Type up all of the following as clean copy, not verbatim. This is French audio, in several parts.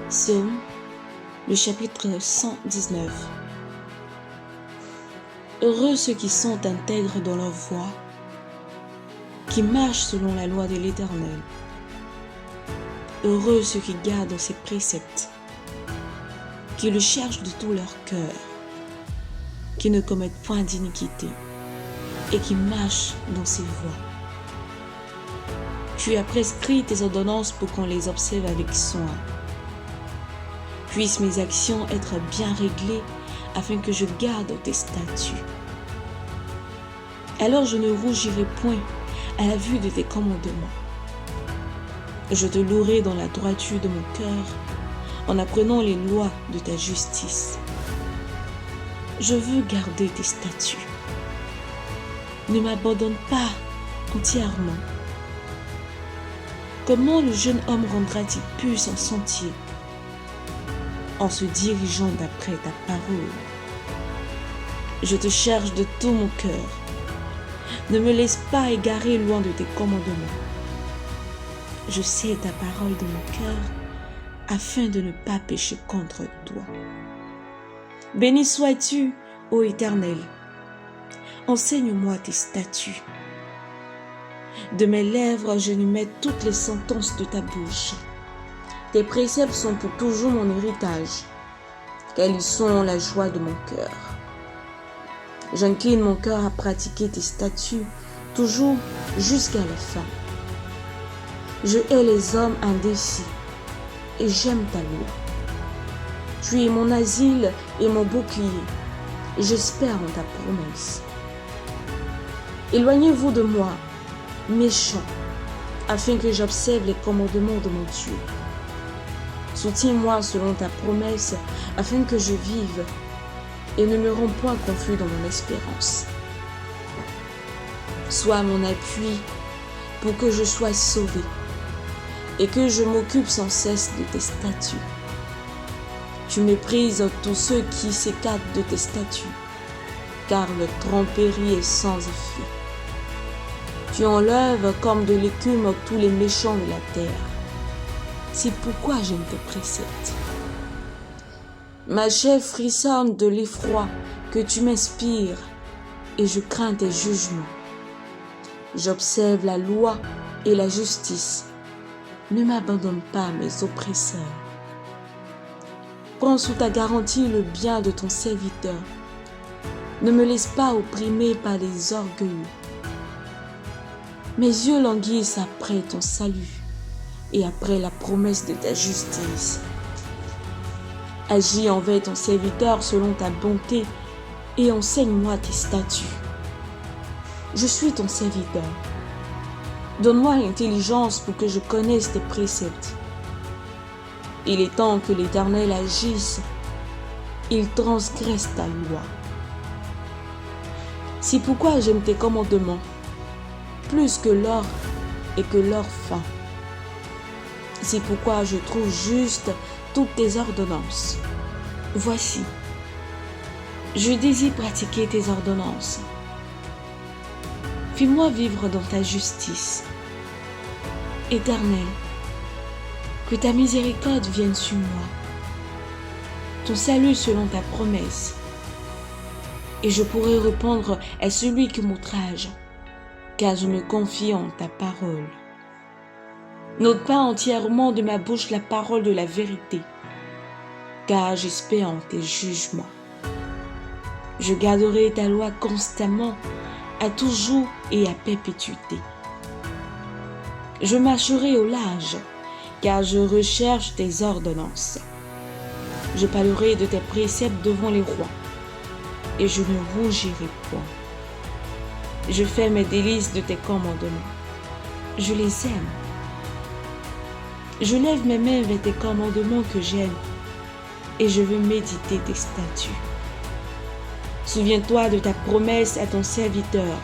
Psaume, le chapitre 119. Heureux ceux qui sont intègres dans leur voie, qui marchent selon la loi de l'Éternel. Heureux ceux qui gardent ses préceptes, qui le cherchent de tout leur cœur, qui ne commettent point d'iniquité et qui marchent dans ses voies. Tu as prescrit tes ordonnances pour qu'on les observe avec soin. Puissent mes actions être bien réglées afin que je garde tes statuts. Alors je ne rougirai point à la vue de tes commandements. Je te louerai dans la droiture de mon cœur en apprenant les lois de ta justice. Je veux garder tes statuts. Ne m'abandonne pas entièrement. Comment le jeune homme rendra-t-il pur son sentier? En se dirigeant d'après ta parole. Je te cherche de tout mon cœur. Ne me laisse pas égarer loin de tes commandements. Je sais ta parole de mon cœur afin de ne pas pécher contre toi. Béni sois-tu, ô Éternel. Enseigne-moi tes statuts. De mes lèvres, je nous mets toutes les sentences de ta bouche. Tes préceptes sont pour toujours mon héritage, car ils sont la joie de mon cœur. J'incline mon cœur à pratiquer tes statuts, toujours jusqu'à la fin. Je hais les hommes indécis, et j'aime ta loi. Tu es mon asile et mon bouclier, et j'espère en ta promesse. Éloignez-vous de moi, méchants, afin que j'observe les commandements de mon Dieu. Soutiens-moi selon ta promesse, afin que je vive, et ne me rends point confus dans mon espérance. Sois mon appui pour que je sois sauvé, et que je m'occupe sans cesse de tes statuts. Tu méprises tous ceux qui s'écartent de tes statuts, car leur tromperie est sans effet. Tu enlèves comme de l'écume tous les méchants de la terre. C'est pourquoi j'aime tes préceptes. Ma chair frissonne de l'effroi que tu m'inspires, et je crains tes jugements. J'observe la loi et la justice. Ne m'abandonne pas à mes oppresseurs. Prends sous ta garantie le bien de ton serviteur. Ne me laisse pas opprimer par les orgueilleux. Mes yeux languissent après ton salut et après la promesse de ta justice. Agis envers ton serviteur selon ta bonté et enseigne-moi tes statuts. Je suis ton serviteur. Donne-moi l'intelligence pour que je connaisse tes préceptes. Il est temps que l'Éternel agisse. Il transgresse ta loi. C'est pourquoi j'aime tes commandements, plus que l'or et que leur fin. C'est pourquoi je trouve juste toutes tes ordonnances. Voici, je désire pratiquer tes ordonnances. Fais-moi vivre dans ta justice. Éternel, que ta miséricorde vienne sur moi, ton salut selon ta promesse, et je pourrai répondre à celui qui m'outrage, car je me confie en ta parole. N'ôte pas entièrement de ma bouche la parole de la vérité, car j'espère en tes jugements. Je garderai ta loi constamment, à toujours et à perpétuité. Je marcherai au large, car je recherche tes ordonnances. Je parlerai de tes préceptes devant les rois, et je ne rougirai point. Je fais mes délices de tes commandements. Je les aime. Je lève mes mains vers tes commandements que j'aime, et je veux méditer tes statuts. Souviens-toi de ta promesse à ton serviteur,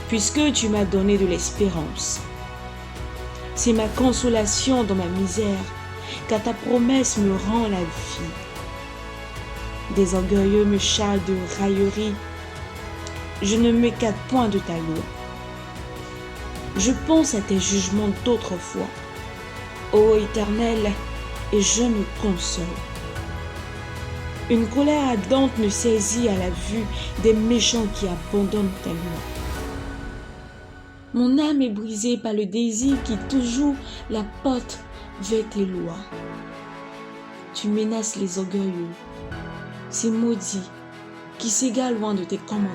puisque tu m'as donné de l'espérance. C'est ma consolation dans ma misère, car ta promesse me rend la vie. Des orgueilleux me chargent de raillerie. Je ne m'écarte point de ta loi. Je pense à tes jugements d'autrefois. Ô Éternel, et je me console. Une colère ardente me saisit à la vue des méchants qui abandonnent ta loi. Mon âme est brisée par le désir qui toujours la porte vers tes lois. Tu menaces les orgueilleux, ces maudits qui s'égarent loin de tes commandements.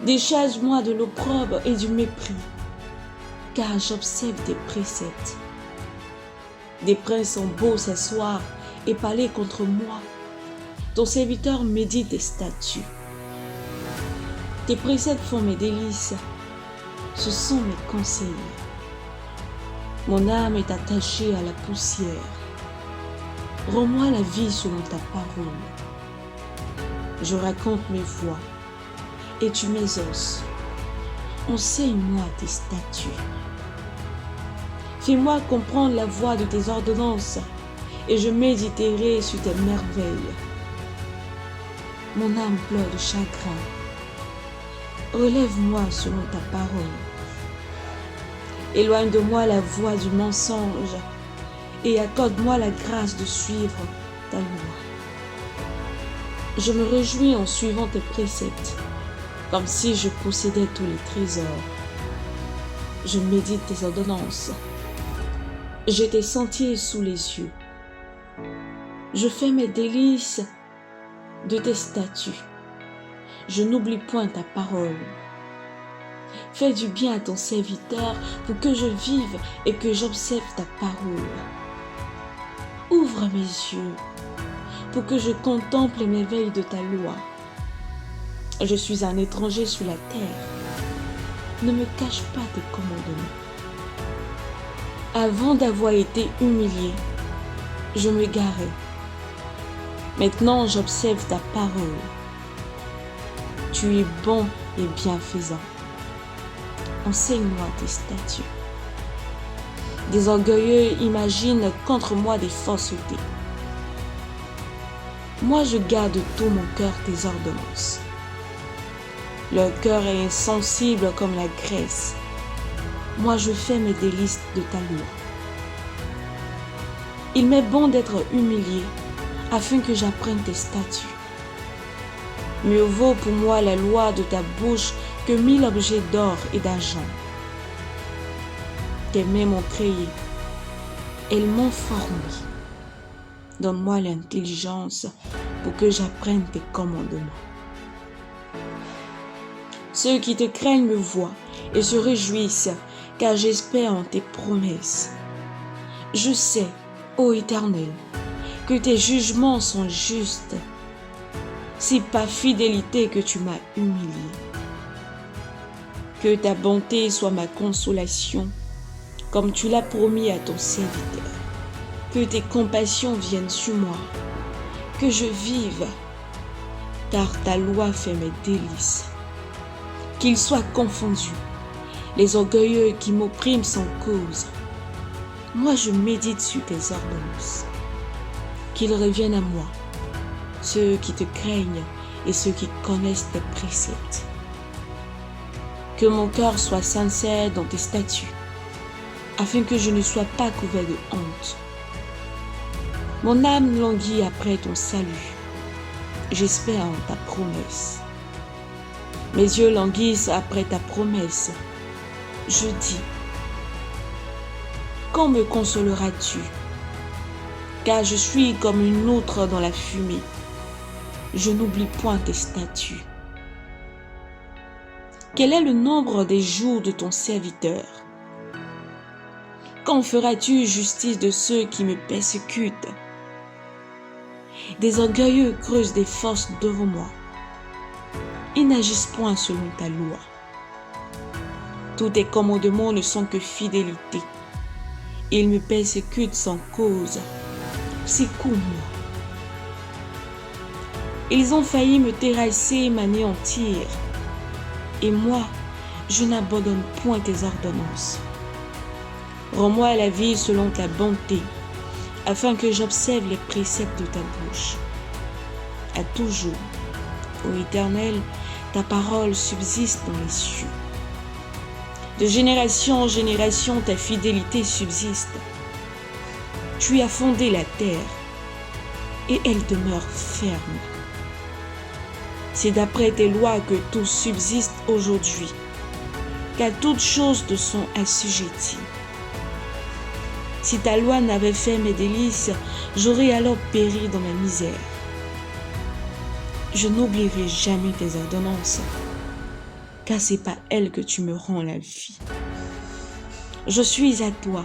Décharge-moi de l'opprobre et du mépris, car j'observe tes préceptes. Des princes ont beau s'asseoir et parler contre moi. Ton serviteur médite tes statuts. Tes préceptes font mes délices. Ce sont mes conseils. Mon âme est attachée à la poussière. Rends-moi la vie selon ta parole. Je raconte mes voies et tu m'exauces. Enseigne-moi tes statuts. Fais-moi comprendre la voie de tes ordonnances et je méditerai sur tes merveilles. Mon âme pleure de chagrin. Relève-moi selon ta parole. Éloigne de moi la voie du mensonge et accorde-moi la grâce de suivre ta loi. Je me réjouis en suivant tes préceptes, comme si je possédais tous les trésors. Je médite tes ordonnances. J'ai tes sentiers sous les yeux. Je fais mes délices de tes statuts. Je n'oublie point ta parole. Fais du bien à ton serviteur pour que je vive et que j'observe ta parole. Ouvre mes yeux pour que je contemple les merveilles de ta loi. Je suis un étranger sur la terre. Ne me cache pas tes commandements. Avant d'avoir été humilié, je me garais. Maintenant, j'observe ta parole. Tu es bon et bienfaisant. Enseigne-moi tes statuts. Des orgueilleux imaginent contre moi des faussetés. Moi, je garde tout mon cœur tes ordonnances. Leur cœur est insensible comme la graisse. Moi, je fais mes délices de ta loi. Il m'est bon d'être humilié afin que j'apprenne tes statuts. Mieux vaut pour moi la loi de ta bouche que 1000 objets d'or et d'argent. Tes mains m'ont créé, elles m'ont formé. Donne-moi l'intelligence pour que j'apprenne tes commandements. Ceux qui te craignent me voient et se réjouissent, car j'espère en tes promesses. Je sais, ô Éternel, que tes jugements sont justes. C'est par fidélité que tu m'as humilié. Que ta bonté soit ma consolation, comme tu l'as promis à ton serviteur. Que tes compassions viennent sur moi, que je vive, car ta loi fait mes délices. Qu'ils soient confondus, les orgueilleux qui m'oppriment sans cause. Moi, je médite sur tes ordonnances. Qu'ils reviennent à moi, ceux qui te craignent et ceux qui connaissent tes préceptes. Que mon cœur soit sincère dans tes statuts, afin que je ne sois pas couvert de honte. Mon âme languit après ton salut. J'espère en ta promesse. Mes yeux languissent après ta promesse. Je dis, quand me consoleras-tu? Car je suis comme une autre dans la fumée. Je n'oublie point tes statuts. Quel est le nombre des jours de ton serviteur? Quand feras-tu justice de ceux qui me persécutent? Des orgueilleux creusent des fosses devant moi. Ils n'agissent point selon ta loi. Tous tes commandements ne sont que fidélité. Ils me persécutent sans cause. C'est comme moi. Ils ont failli me terrasser et m'anéantir. Et moi, je n'abandonne point tes ordonnances. Rends-moi la vie selon ta bonté, afin que j'observe les préceptes de ta bouche. À toujours, ô Éternel, ta parole subsiste dans les cieux. De génération en génération, ta fidélité subsiste. Tu as fondé la terre et elle demeure ferme. C'est d'après tes lois que tout subsiste aujourd'hui, car toutes choses te sont assujetties. Si ta loi n'avait fait mes délices, j'aurais alors péri dans ma misère. Je n'oublierai jamais tes ordonnances, car c'est par elles que tu me rends la vie. Je suis à toi,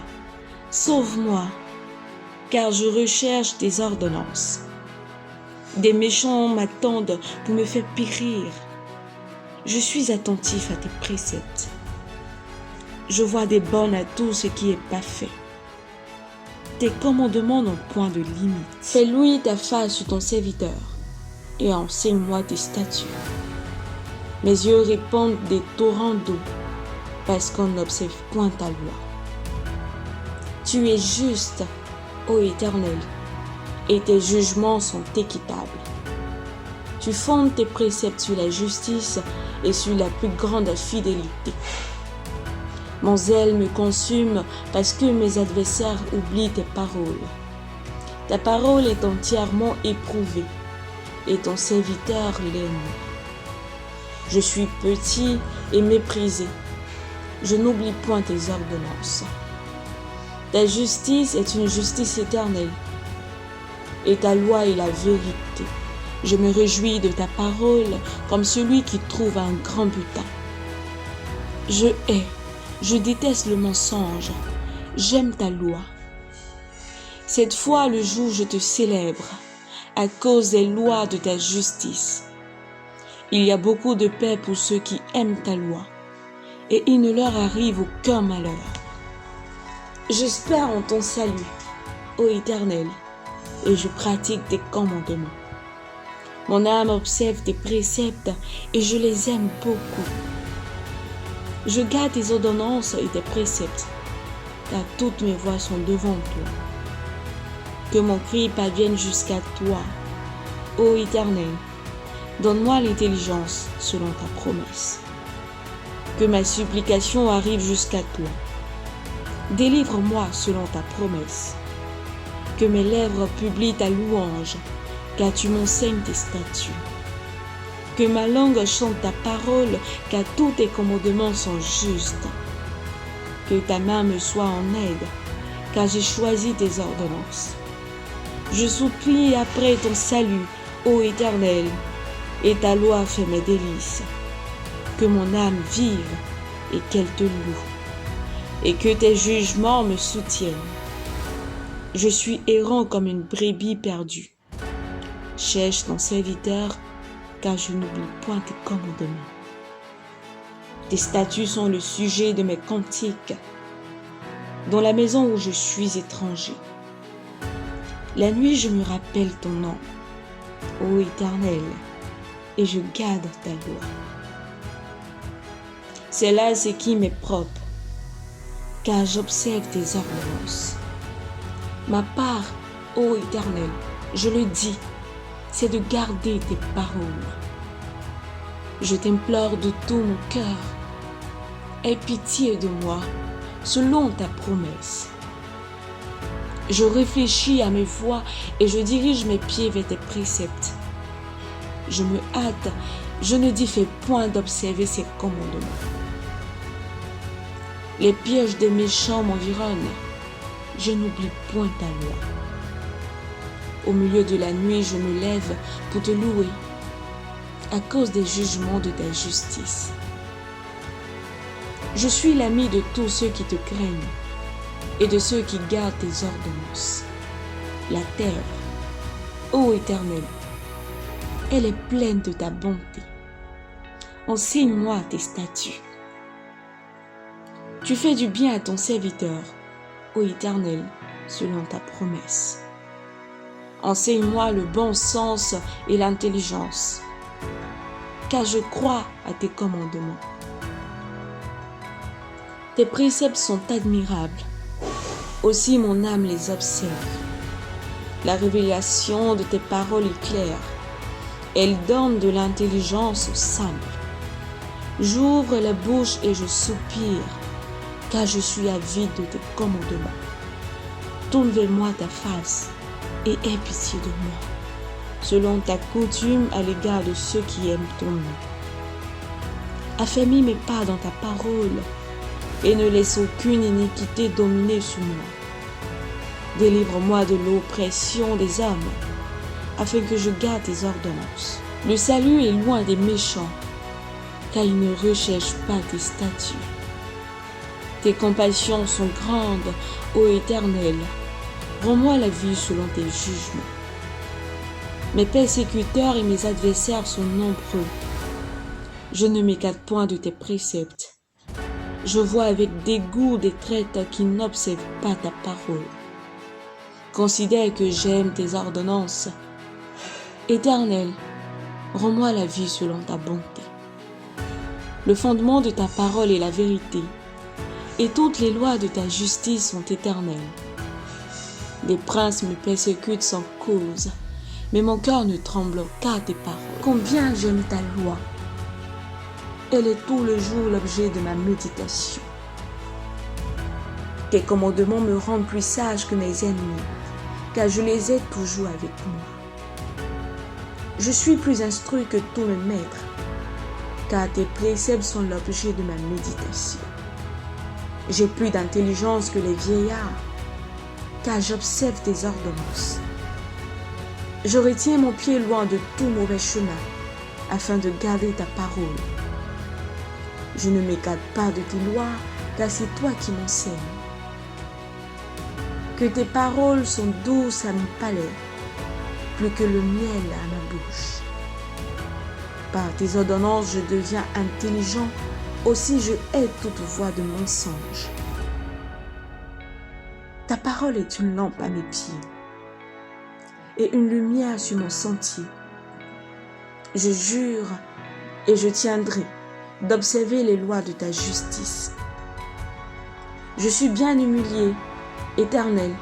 sauve-moi, car je recherche tes ordonnances. Des méchants m'attendent pour me faire périr. Je suis attentif à tes préceptes. Je vois des bornes à tout ce qui est pas fait. Tes commandements n'ont point de limite. Fais louer ta face sur ton serviteur et enseigne-moi tes statuts. Mes yeux répandent des torrents d'eau parce qu'on n'observe point ta loi. Tu es juste, ô Éternel, et tes jugements sont équitables. Tu fondes tes préceptes sur la justice et sur la plus grande fidélité. Mon zèle me consume parce que mes adversaires oublient tes paroles. Ta parole est entièrement éprouvée et ton serviteur l'aime. Je suis petit et méprisé. Je n'oublie point tes ordonnances. Ta justice est une justice éternelle et ta loi est la vérité. Je me réjouis de ta parole comme celui qui trouve un grand butin. Je déteste le mensonge. J'aime ta loi. Cette fois, le jour, je te célèbre à cause des lois de ta justice. Il y a beaucoup de paix pour ceux qui aiment ta loi, et il ne leur arrive aucun malheur. J'espère en ton salut, ô Éternel, et je pratique tes commandements. Mon âme observe tes préceptes et je les aime beaucoup. Je garde tes ordonnances et tes préceptes, car toutes mes voies sont devant toi. Que mon cri parvienne jusqu'à toi, ô Éternel. Donne-moi l'intelligence selon ta promesse. Que ma supplication arrive jusqu'à toi. Délivre-moi selon ta promesse. Que mes lèvres publient ta louange, car tu m'enseignes tes statuts. Que ma langue chante ta parole, car tous tes commandements sont justes. Que ta main me soit en aide, car j'ai choisi tes ordonnances. Je soupire après ton salut, ô Éternel, et ta loi fait mes délices. Que mon âme vive et qu'elle te loue, et que tes jugements me soutiennent. Je suis errant comme une brebis perdue. Cherche ton serviteur, car je n'oublie point tes commandements. Tes statuts sont le sujet de mes cantiques, dans la maison où je suis étranger. La nuit, je me rappelle ton nom, ô Éternel, et je garde ta loi. C'est là ce qui m'est propre, car j'observe tes ordonnances. Ma part, ô Éternel, je le dis, c'est de garder tes paroles. Je t'implore de tout mon cœur. Aie pitié de moi, selon ta promesse. Je réfléchis à mes voies et je dirige mes pieds vers tes préceptes. Je me hâte, je ne diffère point d'observer ces commandements. Les pièges des méchants m'environnent. Je n'oublie point ta loi. Au milieu de la nuit, je me lève pour te louer, à cause des jugements de ta justice. Je suis l'ami de tous ceux qui te craignent et de ceux qui gardent tes ordonnances. La terre, ô Éternel, elle est pleine de ta bonté. Enseigne-moi tes statuts. Tu fais du bien à ton serviteur, ô Éternel, selon ta promesse. Enseigne-moi le bon sens et l'intelligence, car je crois à tes commandements. Tes préceptes sont admirables, aussi mon âme les observe. La révélation de tes paroles est claire, elle donne de l'intelligence aux simples. J'ouvre la bouche et je soupire, car je suis avide de tes commandements. tourne vers moi ta face et aie pitié de moi, selon ta coutume à l'égard de ceux qui aiment ton nom. Affermis mes pas dans ta parole et ne laisse aucune iniquité dominer sur moi. Délivre-moi de l'oppression des hommes, afin que je garde tes ordonnances. Le salut est loin des méchants, car ils ne recherchent pas tes statuts. Tes compassions sont grandes, ô Éternel. Rends-moi la vie selon tes jugements. Mes persécuteurs et mes adversaires sont nombreux. Je ne m'écarte point de tes préceptes. Je vois avec dégoût des traîtres qui n'observent pas ta parole. Considère que j'aime tes ordonnances. Éternel, rends-moi la vie selon ta bonté. Le fondement de ta parole est la vérité, et toutes les lois de ta justice sont éternelles. Les princes me persécutent sans cause, mais mon cœur ne tremble qu'à tes paroles. Combien j'aime ta loi! Elle est tout le jour l'objet de ma méditation. Tes commandements me rendent plus sage que mes ennemis, car je les ai toujours avec moi. Je suis plus instruit que tous mes maîtres, car tes préceptes sont l'objet de ma méditation. J'ai plus d'intelligence que les vieillards, car j'observe tes ordonnances. Je retiens mon pied loin de tout mauvais chemin, afin de garder ta parole. Je ne m'écarte pas de tes lois, car c'est toi qui m'enseignes. Que tes paroles sont douces à mon palais, plus que le miel à ma bouche. Par tes ordonnances, je deviens intelligent, aussi je hais toute voix de mensonge. Ta parole est une lampe à mes pieds et une lumière sur mon sentier. Je jure et je tiendrai d'observer les lois de ta justice. Je suis bien humilié, Éternel,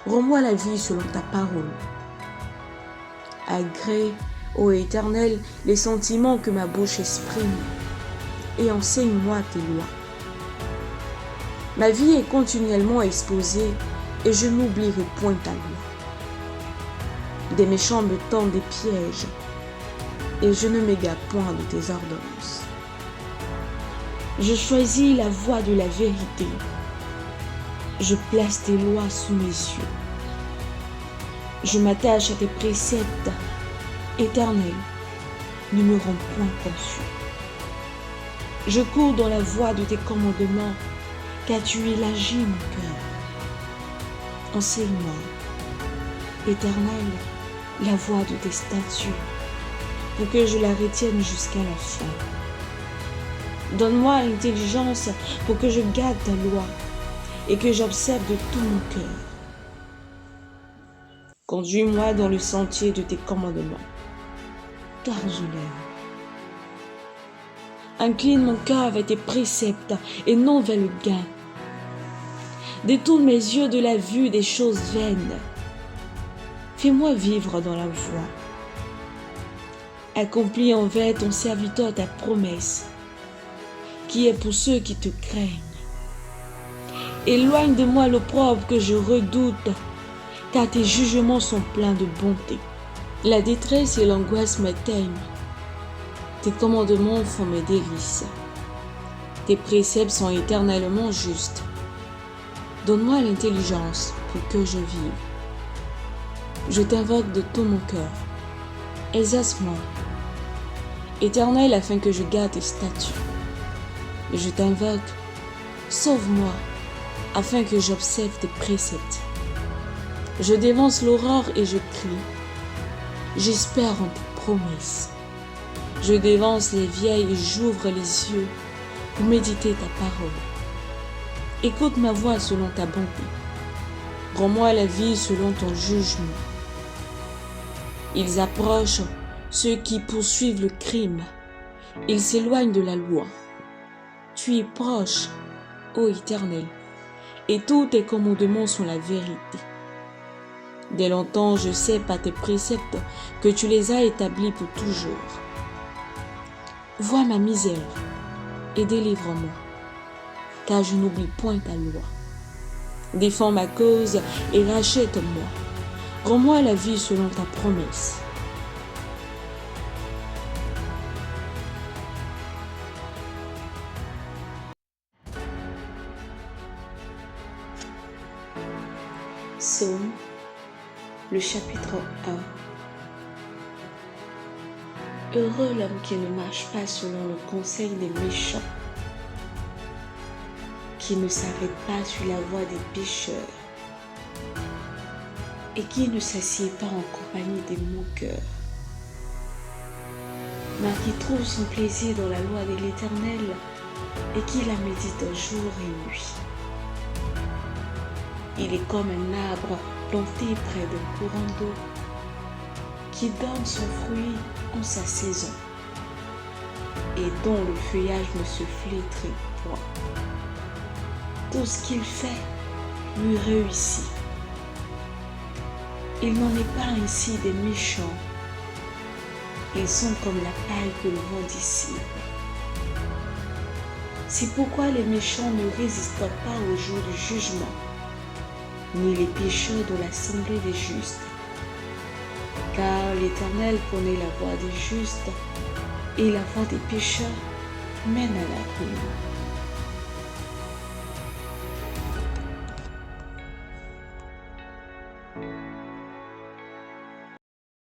rends-moi la vie selon ta parole. Agrée, ô Éternel, les sentiments que ma bouche exprime, et enseigne-moi tes lois. Ma vie est continuellement exposée, et je n'oublierai point ta loi. Des méchants me tendent des pièges, et je ne m'égare point de tes ordonnances. Je choisis la voie de la vérité. Je place tes lois sous mes yeux. Je m'attache à tes préceptes. Éternel, ne me rends point confus. Je cours dans la voie de tes commandements, car tu élargis mon cœur. Enseigne-moi, Éternel, la voie de tes statuts, pour que je la retienne jusqu'à la fin. Donne-moi l'intelligence pour que je garde ta loi et que j'observe de tout mon cœur. Conduis-moi dans le sentier de tes commandements, car je l'aime. Incline mon cœur vers tes préceptes et non vers le gain. Détourne mes yeux de la vue des choses vaines. Fais-moi vivre dans la voie. Accomplis envers ton serviteur ta promesse, qui est pour ceux qui te craignent. Éloigne de moi l'opprobre que je redoute, car tes jugements sont pleins de bonté. La détresse et l'angoisse m'atteignent. Tes commandements font mes délices. Tes préceptes sont éternellement justes. Donne-moi l'intelligence pour que je vive. Je t'invoque de tout mon cœur. Exerce-moi, Éternel, afin que je garde tes statuts. Je t'invoque, sauve-moi, afin que j'observe tes préceptes. Je dévance l'aurore et je crie. J'espère en tes promesses. Je dévance les vieilles et j'ouvre les yeux pour méditer ta parole. Écoute ma voix selon ta bonté. Rends-moi la vie selon ton jugement. Ils approchent ceux qui poursuivent le crime. Ils s'éloignent de la loi. Tu es proche, ô Éternel, et tous tes commandements sont la vérité. Dès longtemps, je sais par tes préceptes que tu les as établis pour toujours. Vois ma misère et délivre-moi, car je n'oublie point ta loi. Défends ma cause et rachète-moi. Rends-moi la vie selon ta promesse. Psaume, le chapitre 1. Heureux l'homme qui ne marche pas selon le conseil des méchants, qui ne s'arrête pas sur la voie des pécheurs, et qui ne s'assied pas en compagnie des moqueurs, mais qui trouve son plaisir dans la loi de l'Éternel et qui la médite jour et nuit. Il est comme un arbre planté près d'un courant d'eau, qui donne son fruit en sa saison, et dont le feuillage ne se flétrit point. Tout ce qu'il fait lui réussit. Il n'en est pas ainsi des méchants. Ils sont comme la paille que le vent dissipe. C'est pourquoi les méchants ne résistent pas au jour du jugement, ni les pécheurs de l'assemblée des justes. Car l'Éternel connaît la voie des justes, et la voie des pécheurs mène à la ruine.